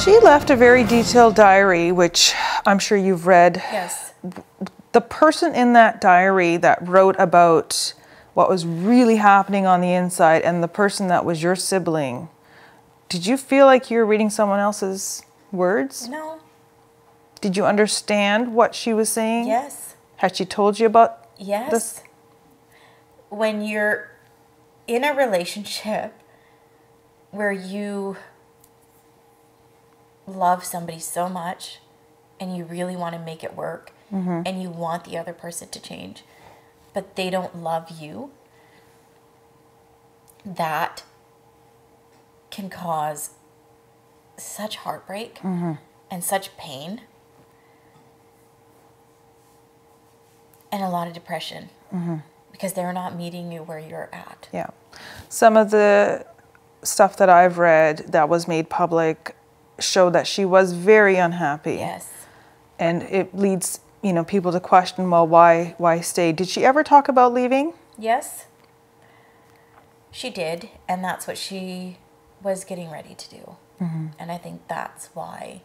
She left a very detailed diary, which I'm sure you've read. Yes. The person in that diary that wrote about what was really happening on the inside and the person that was your sibling, did you feel like you were reading someone else's words? No. Did you understand what she was saying? Yes. Had she told you about Yes. this? When you're in a relationship where you love somebody so much and you really want to make it work, and you want the other person to change, but they don't love you, that can cause such heartbreak and such pain and a lot of depression because they're not meeting you where you're at. Yeah. Some of the stuff that I've read that was made public showed that she was very unhappy. Yes. And it leads, people to question, well, why stay? Did she ever talk about leaving? Yes, she did, and that's what she was getting ready to do. And I think that's why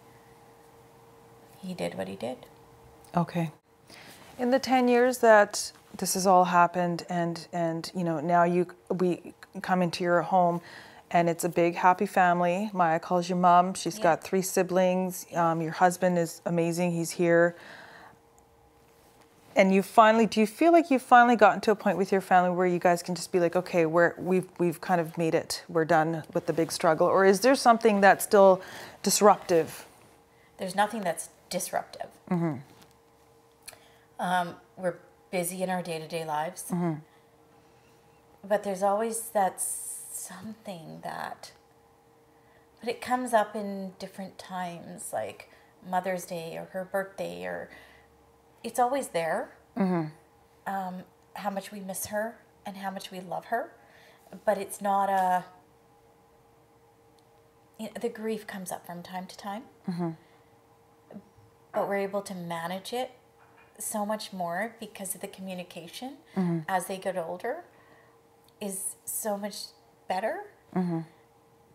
he did what he did. Okay. In the 10 years that this has all happened and now we come into your home and it's a big happy family. Maya calls you mom. She's got 3 siblings. Your husband is amazing. He's here. And do you feel like you've finally gotten to a point with your family where you guys can just be like, okay, we've kind of made it. We're done with the big struggle. Or is there something that's still disruptive? There's nothing that's disruptive. We're busy in our day-to-day lives. But there's always that something but it comes up in different times, like Mother's Day or her birthday, or it's always there. How much we miss her and how much we love her, but it's not the grief comes up from time to time, but we're able to manage it so much more because of the communication as they get older is so much better.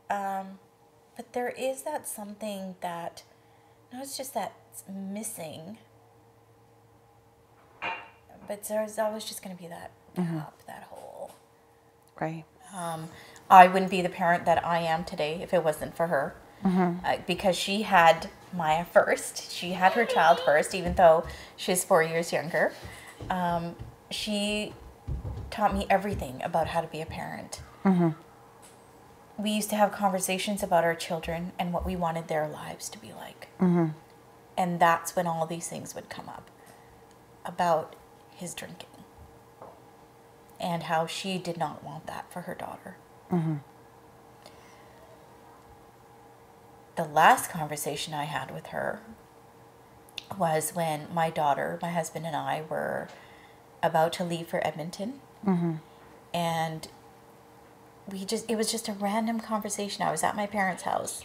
But there is that something that, it's just that's missing, but there's always just going to be that gap, that hole. Right. I wouldn't be the parent that I am today if it wasn't for her. Because she had Maya first. She had her child first, even though she's 4 years younger. She taught me everything about how to be a parent. We used to have conversations about our children and what we wanted their lives to be like. And that's when all these things would come up about his drinking and how she did not want that for her daughter. The last conversation I had with her was when my daughter, my husband, and I were about to leave for Edmonton. And it was just a random conversation. I was at my parents' house,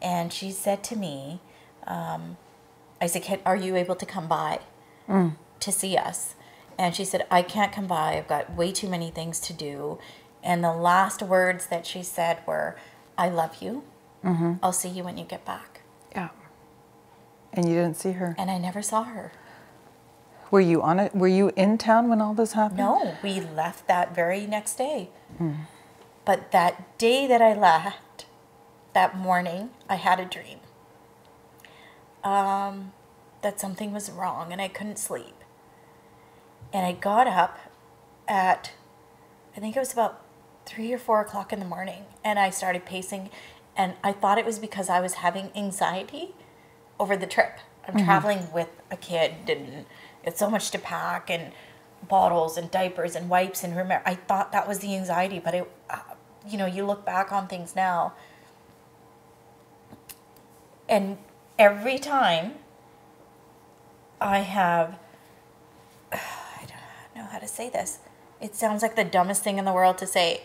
and she said to me, I said, are you able to come by to see us? And she said, I can't come by. I've got way too many things to do. And the last words that she said were, I love you. I'll see you when you get back. Yeah. And you didn't see her? And I never saw her. Were you on it? Were you in town when all this happened? No, we left that very next day. But that day that I left, that morning, I had a dream. That something was wrong and I couldn't sleep. And I got up at, I think it was about 3 or 4 o'clock in the morning, and I started pacing, and I thought it was because I was having anxiety over the trip. I'm traveling with a kid, and it's so much to pack, and bottles and diapers and wipes, and remember, I thought that was the anxiety, but it, you look back on things now, and every time I have, I don't know how to say this. It sounds like the dumbest thing in the world to say.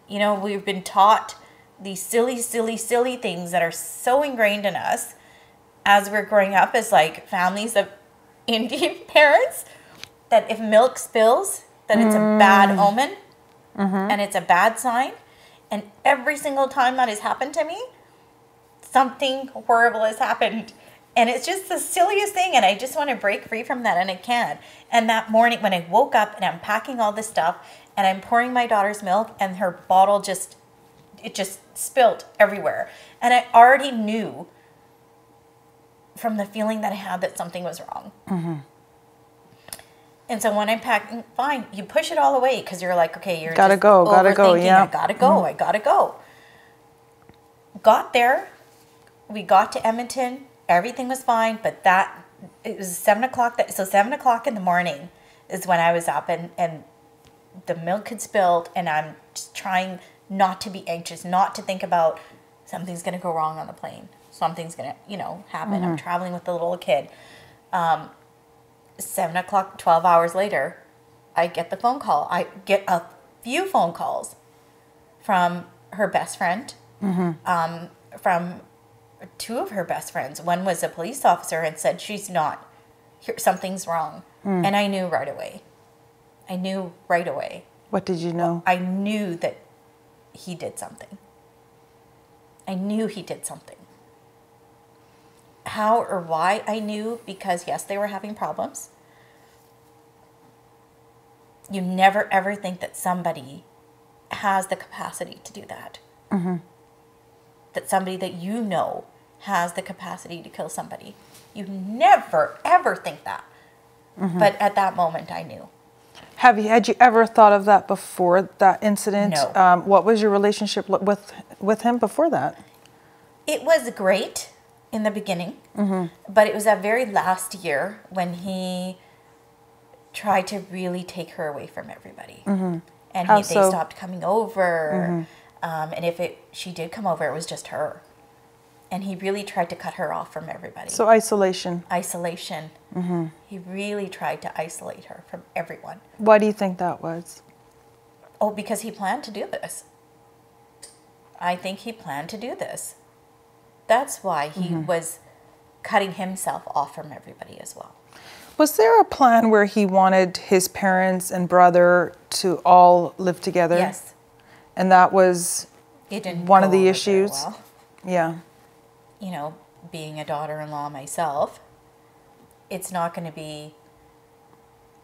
We've been taught these silly, silly, silly things that are so ingrained in us as we're growing up as like families of Indian parents, that if milk spills, that it's a bad omen and it's a bad sign. And every single time that has happened to me, something horrible has happened. And it's just the silliest thing, and I just want to break free from that, and I can't. And that morning when I woke up and I'm packing all this stuff and I'm pouring my daughter's milk and her bottle just spilled everywhere. And I already knew from the feeling that I had that something was wrong. Mm-hmm. And so when I'm packing, fine, you push it all away because you're like, okay, you're gotta just go, gotta go, overthinking. yeah. I gotta go, I gotta go. Got there, we got to Edmonton. Everything was fine, but it was 7 o'clock. So 7 o'clock in the morning is when I was up, and the milk had spilled, and I'm just trying not to be anxious, not to think about something's going to go wrong on the plane. Something's going to, happen. Mm-hmm. I'm traveling with a little kid. 7 o'clock, 12 hours later, I get the phone call. I get a few phone calls from her best friend, from two of her best friends. One was a police officer and said, she's not here, something's wrong. And I knew right away. What did you know? I knew that he did something. How or why I knew, because yes, they were having problems. You never ever think that somebody has the capacity to do that. Mm-hmm. That somebody that you know has the capacity to kill somebody. You never, ever think that. Mm-hmm. But at that moment, I knew. Had you ever thought of that before that incident? No. What was your relationship with him before that? It was great in the beginning, but it was that very last year when he tried to really take her away from everybody. Mm-hmm. And they stopped coming over. Mm-hmm. And if she did come over, it was just her. And he really tried to cut her off from everybody. So isolation. Mm-hmm. He really tried to isolate her from everyone. Why do you think that was? Oh, because he planned to do this. I think he planned to do this. That's why he was cutting himself off from everybody as well. Was there a plan where he wanted his parents and brother to all live together? Yes. And that was one of the issues? Well. Yeah. Being a daughter-in-law myself, it's not going to be,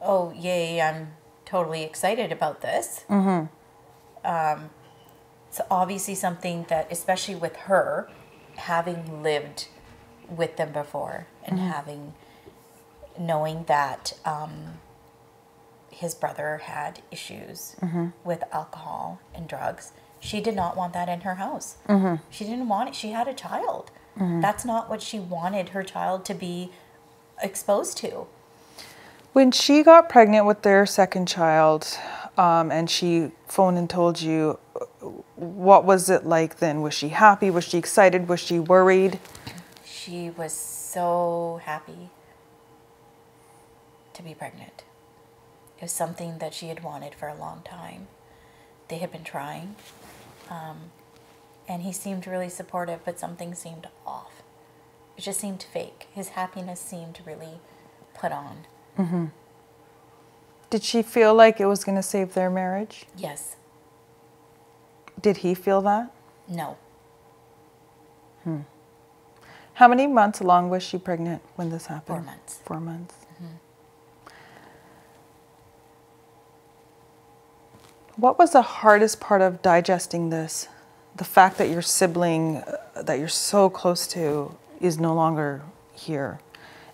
oh, yay, I'm totally excited about this. Mm-hmm. It's obviously something that, especially with her, having lived with them before and knowing that his brother had issues with alcohol and drugs, she did not want that in her house. Mm-hmm. She didn't want it. She had a child. Mm-hmm. That's not what she wanted her child to be exposed to. When she got pregnant with their second child, and she phoned and told you, what was it like then? Was she happy? Was she excited? Was she worried? She was so happy to be pregnant. It was something that she had wanted for a long time. They had been trying. And he seemed really supportive, but something seemed off. It just seemed fake. His happiness seemed really put on. Mm-hmm. Did she feel like it was going to save their marriage? Yes. Did he feel that? No. How many months along was she pregnant when this happened? 4 months. 4 months. Mm-hmm. What was the hardest part of digesting this? The fact that your sibling that you're so close to is no longer here.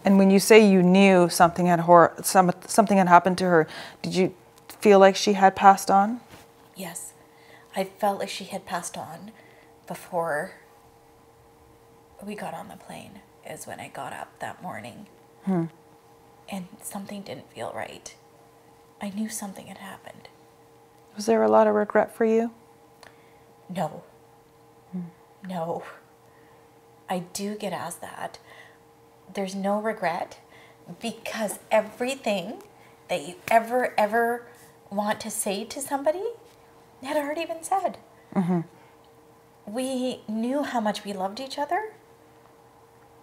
And when you say you knew something had happened to her, did you feel like she had passed on? Yes. I felt like she had passed on before we got on the plane, is when I got up that morning. And something didn't feel right. I knew something had happened. Was there a lot of regret for you? No. No. I do get asked that. There's no regret, because everything that you ever want to say to somebody had already been said. Mm-hmm. We knew how much we loved each other,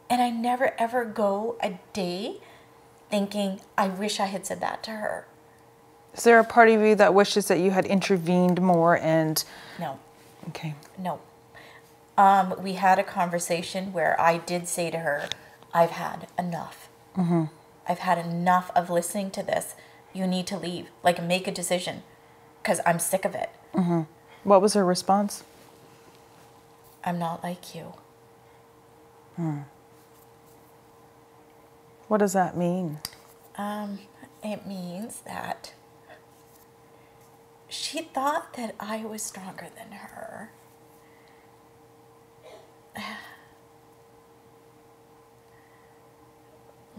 and I never ever go a day thinking, I wish I had said that to her. Is there a part of you that wishes that you had intervened more and... No. Okay. No. We had a conversation where I did say to her, I've had enough. I've had enough of listening to this. You need to leave. Like, make a decision, because I'm sick of it. What was her response? I'm not like you. What does that mean? It means that she thought that I was stronger than her.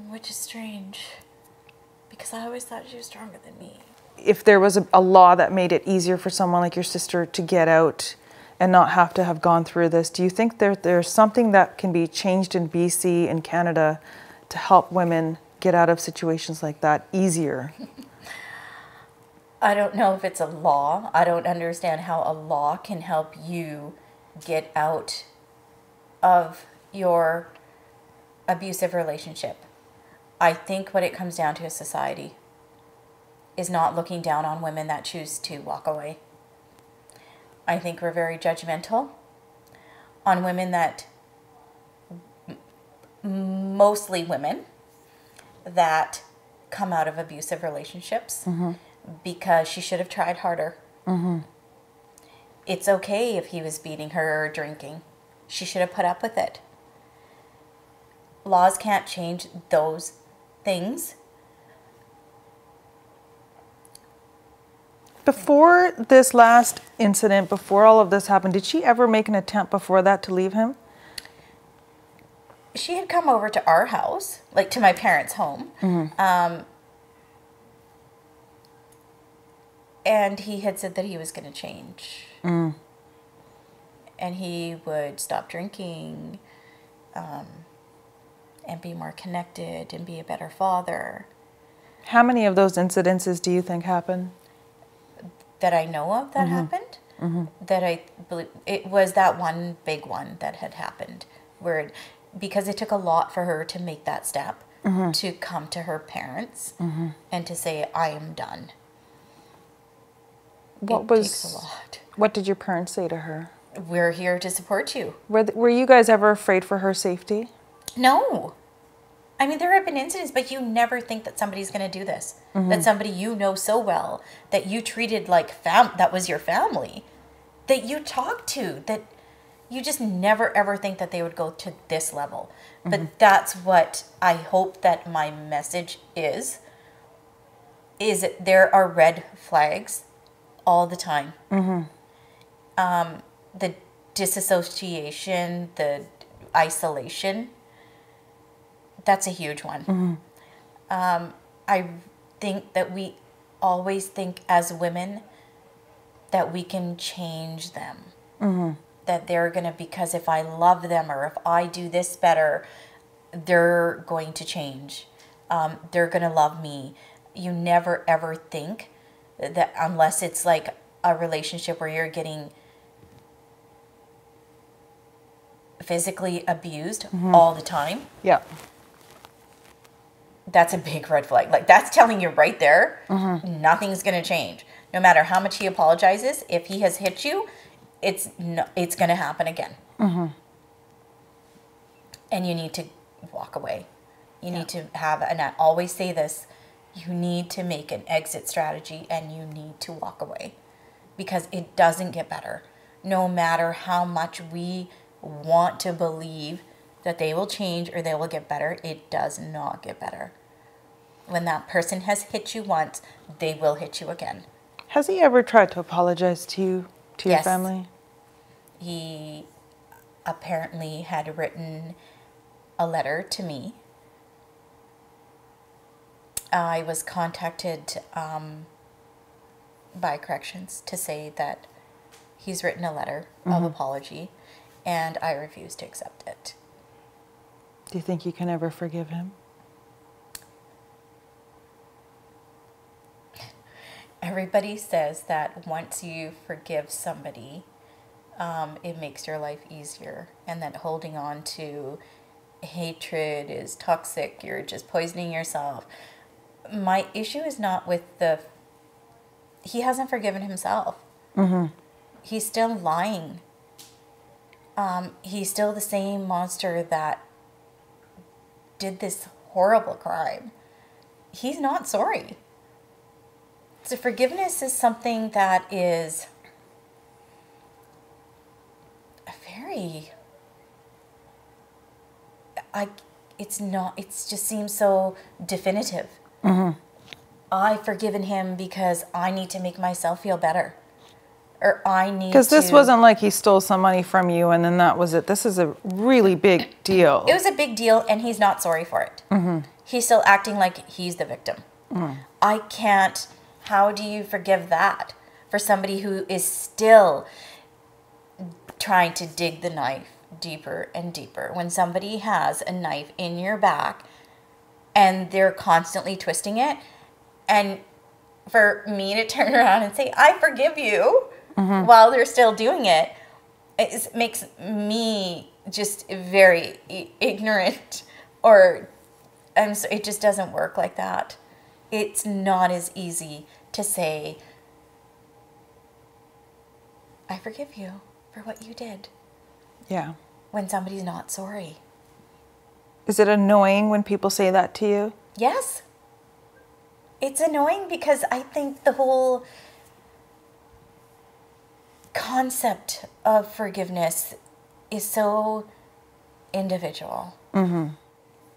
Which is strange, because I always thought she was stronger than me. If there was a law that made it easier for someone like your sister to get out and not have to have gone through this, do you think there's something that can be changed in BC and Canada to help women get out of situations like that easier? I don't know if it's a law. I don't understand how a law can help you get out of your abusive relationship. I think what it comes down to is society is not looking down on women that choose to walk away. I think we're very judgmental on women that, mostly women, that come out of abusive relationships because she should have tried harder. It's okay if he was beating her or drinking. She should have put up with it. Laws can't change those things. Before this last incident, before all of this happened, did she ever make an attempt before that to leave him? She had come over to our house, like to my parents' home. And he had said that he was going to change. And he would stop drinking, and be more connected and be a better father. How many of those incidences do you think happened? That I know of that happened. That I believe it was that one big one that had happened, where because it took a lot for her to make that step to come to her parents and to say, I am done. It takes a lot. What did your parents say to her? We're here to support you. Were you guys ever afraid for her safety? No. I mean, there have been incidents, but you never think that somebody's going to do this. That somebody you know so well, that you treated like that was your family, that you talked to, that you just never ever think that they would go to this level. But that's what I hope that my message is there are red flags all the time. The disassociation, the isolation, that's a huge one. I think that we always think as women that we can change them. That they're going to, because if I love them or if I do this better, they're going to change. They're going to love me. You never ever think that, unless it's like a relationship where you're getting physically abused all the time. Yeah. That's a big red flag. Like, that's telling you right there, nothing's going to change. No matter how much he apologizes, if he has hit you, it's going to happen again. And you need to walk away. You need to have, and I always say this, you need to make an exit strategy and you need to walk away, because it doesn't get better. No matter how much we want to believe that they will change or they will get better, it does not get better. When that person has hit you once, they will hit you again. Has he ever tried to apologize to you, to your family? He apparently had written a letter to me. I was contacted by corrections to say that he's written a letter of apology, and I refuse to accept it. Do you think you can ever forgive him? Everybody says that once you forgive somebody, it makes your life easier, and that holding on to hatred is toxic. You're just poisoning yourself. My issue is not with he hasn't forgiven himself. He's still lying He's still the same monster that did this horrible crime. He's not sorry. So forgiveness is something that is a very, it just seems so definitive. I've forgiven him because I need to make myself feel better. Or I need to... Because this wasn't like he stole some money from you and then that was it. This is a really big deal. It was a big deal, and he's not sorry for it. He's still acting like he's the victim. I can't... How do you forgive that for somebody who is still trying to dig the knife deeper and deeper? When somebody has a knife in your back and they're constantly twisting it, and for me to turn around and say, I forgive you, while they're still doing it, it makes me just very ignorant, or it just doesn't work like that. It's not as easy to say, I forgive you for what you did. Yeah. When somebody's not sorry. Is it annoying when people say that to you? Yes. It's annoying because I think the whole concept of forgiveness is so individual.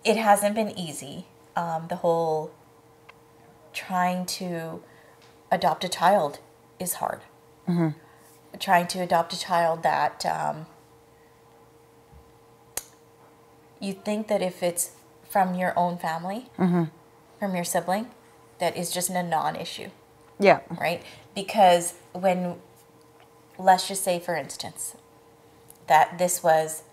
It hasn't been easy. The whole trying to adopt a child is hard. Trying to adopt a child that you think that if it's from your own family, from your sibling, that is just a non-issue. Yeah. Right? Because when, let's just say, for instance, that this was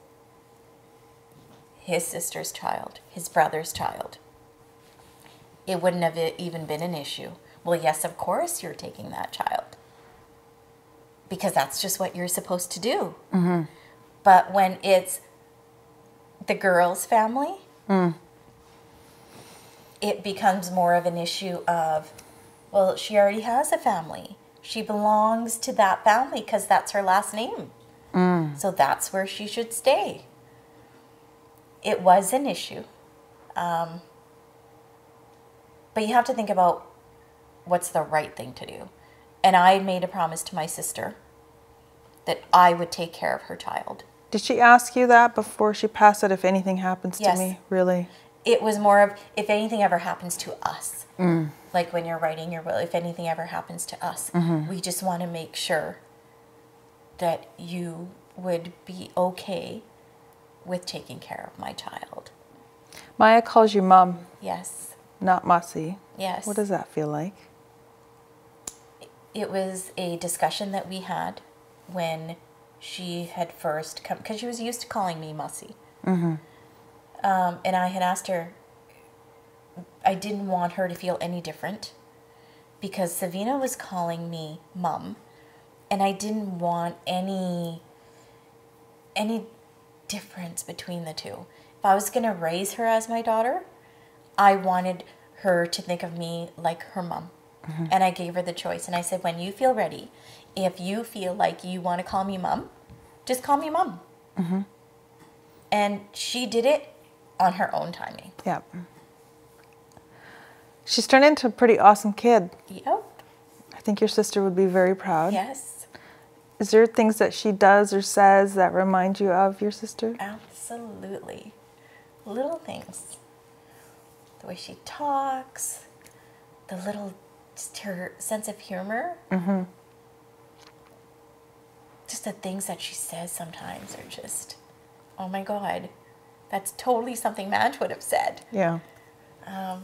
his sister's child, his brother's child, it wouldn't have even been an issue. Well, yes, of course you're taking that child. Because that's just what you're supposed to do. But when it's the girl's family, it becomes more of an issue of, well, she already has a family. She belongs to that family because that's her last name. So that's where she should stay. It was an issue. But you have to think about what's the right thing to do. And I made a promise to my sister that I would take care of her child. Did she ask you that before she passed it, if anything happens to me? Really? It was more of, if anything ever happens to us. Like when you're writing your will, if anything ever happens to us, we just want to make sure that you would be okay with taking care of my child. Maya calls you Mom. Yes. Not Masi. Yes. What does that feel like? It was a discussion that we had when she had first come, because she was used to calling me Masi. And I had asked her, I didn't want her to feel any different because Savina was calling me Mum, and I didn't want any difference between the two. If I was going to raise her as my daughter, I wanted her to think of me like her mom. And I gave her the choice. And I said, when you feel ready, if you feel like you want to call me Mom, just call me Mom. And she did it on her own timing. Yeah. She's turned into a pretty awesome kid. Yep. I think your sister would be very proud. Yes. Is there things that she does or says that remind you of your sister? Absolutely. Little things. The way she talks, the little, just her sense of humor. Just the things that she says sometimes are just, oh my God, that's totally something Madge would have said. Yeah. I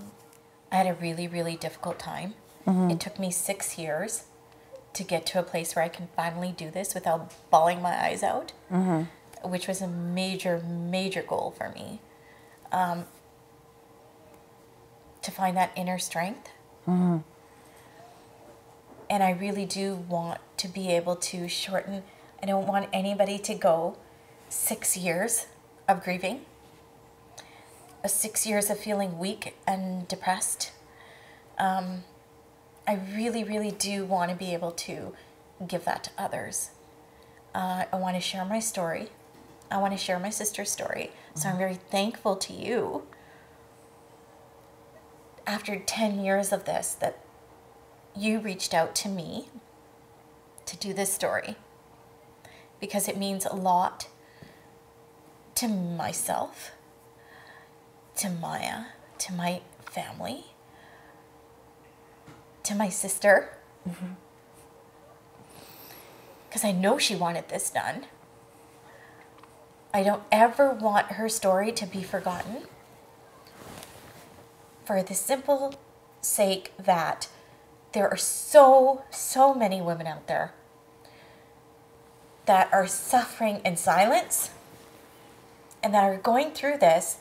had a really, really difficult time. It took me 6 years to get to a place where I can finally do this without bawling my eyes out, which was a major, major goal for me. To find that inner strength. And I really do want to be able to shorten. I don't want anybody to go 6 years of grieving, 6 years of feeling weak and depressed. I really, really do want to be able to give that to others. I want to share my story I want to share my sister's story. So I'm very thankful to you, after 10 years of this, that you reached out to me to do this story, because it means a lot to myself, to Maya, to my family, to my sister, because I know she wanted this done. I don't ever want her story to be forgotten, for the simple sake that there are so many women out there that are suffering in silence and that are going through this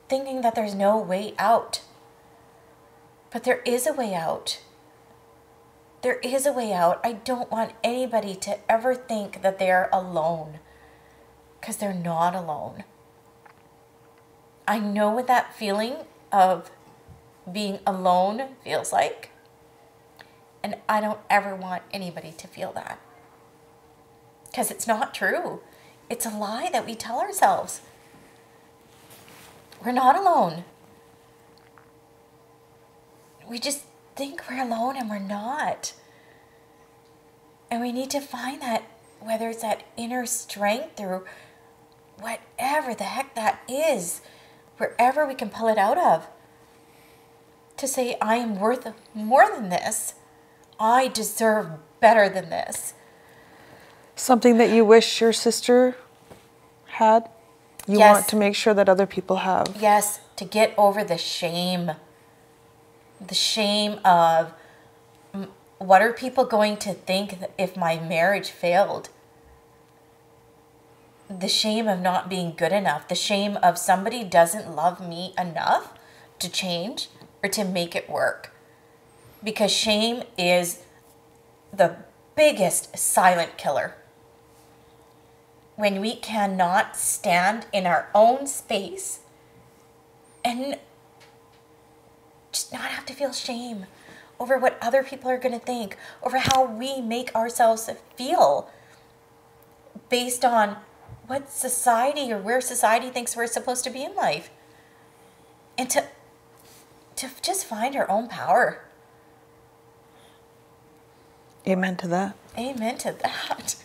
thinking that there's no way out. But there is a way out. There is a way out. I don't want anybody to ever think that they're alone, because they're not alone. I know what that feeling of being alone feels like, and I don't ever want anybody to feel that, because it's not true. It's a lie that we tell ourselves. We're not alone. We just think we're alone, and we're not. And we need to find that, whether it's that inner strength or whatever the heck that is, wherever we can pull it out of, to say, I am worth more than this. I deserve better than this. Something that you wish your sister had? You Yes. want to make sure that other people have? Yes, to get over the shame. The shame of, what are people going to think if my marriage failed? The shame of not being good enough. The shame of somebody doesn't love me enough to change or to make it work. Because shame is the biggest silent killer. When we cannot stand in our own space and just not have to feel shame over what other people are going to think, over how we make ourselves feel based on what society or where society thinks we're supposed to be in life. And to just find our own power. Amen to that. Amen to that.